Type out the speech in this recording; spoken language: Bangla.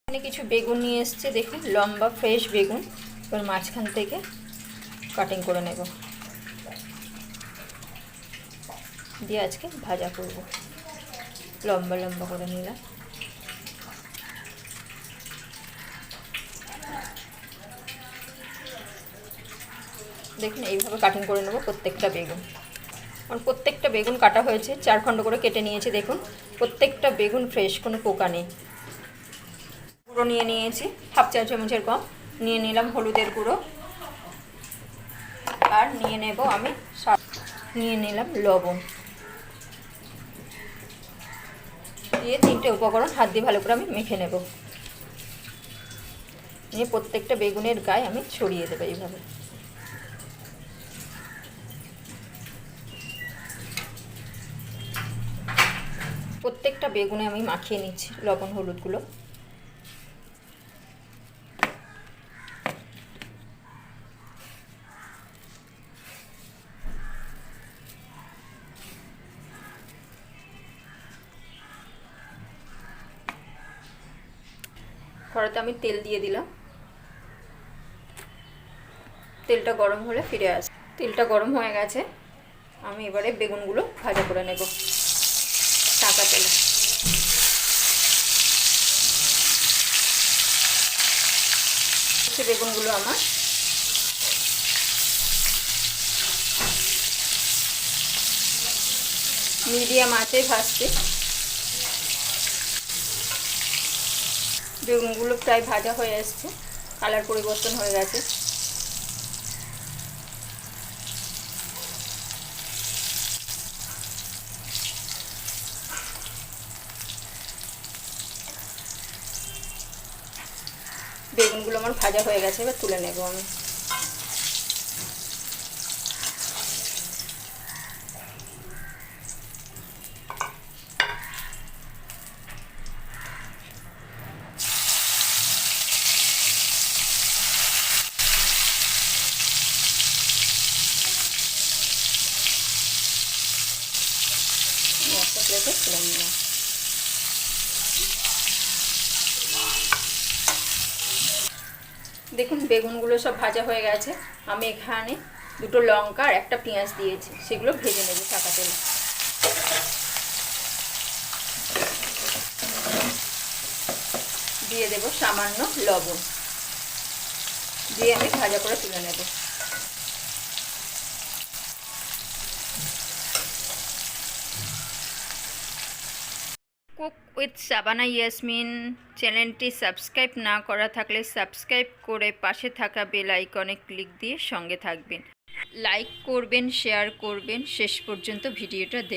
এখানে কিছু বেগুন নিয়ে এসেছে, দেখুন লম্বা ফ্রেশ বেগুন। এবার মাঝখান থেকে কাটিং করে নেব, দিয়ে আজকে ভাজা করব। লম্বা লম্বা করে নিলাম। দেখুন এইভাবে কাটিং করে নেব প্রত্যেকটা বেগুন। আর প্রত্যেকটা বেগুন কাটা হয়েছে, 4 খণ্ড করে কেটে নিয়েছি। দেখুন প্রত্যেকটা বেগুন ফ্রেশ, কোনো পোকা নেই। গুঁড়ো নিয়ে নিয়েছি, হাফ চা চামচের কম নিয়ে নিলাম হলুদের গুঁড়ো। আর নিয়ে নেব আমি নিয়ে নিলাম লবণ। দিয়ে 3টে উপকরণ হাত দিয়ে ভালো করে আমি মেখে নেব। নিয়ে প্রত্যেকটা বেগুনের গায়ে আমি ছড়িয়ে দেবো এইভাবে। প্রত্যেকটা বেগুনে আমি মাখিয়ে নিচ্ছি লবণ হলুদগুলো। কড়াইতে আমি তেল দিয়ে দিলাম। তেলটা গরম হলে ফিরে আসি। তেলটা গরম হয়ে গেছে, আমি এবারে বেগুনগুলো ভাজা করে নেব টাকা তেলে। বেগুনগুলো আমার মিডিয়াম আঁচে ভাজছি। বেগুনগুলো প্রায় ভাজা হয়ে আসছে, কালার পরিবর্তন হয়ে গেছে। বেগুনগুলো আমার ভাজা হয়ে গেছে, এবার তুলে নেব আমি। একটা প্লেটে তুলে নিলাম। দেখুন বেগুনগুলো সব ভাজা হয়ে গেছে। আমি এখানে 2টো লঙ্কা আর একটা পেঁয়াজ দিয়েছি, সেগুলো ভেজে নেব টাকা তেলে। দিয়ে দেব সামান্য লবণ, দিয়ে আমি ভাজা করে তুলে নেব। কুক উইথ শাবানা ইয়াসমিন চ্যানেলটি সাবস্ক্রাইব না করা থাকলে সাবস্ক্রাইব করে পাশে থাকা বেল আইকনে ক্লিক দিয়ে সঙ্গে থাকবেন। লাইক করবেন, শেয়ার করবেন, শেষ পর্যন্ত ভিডিওটা দেখবেন।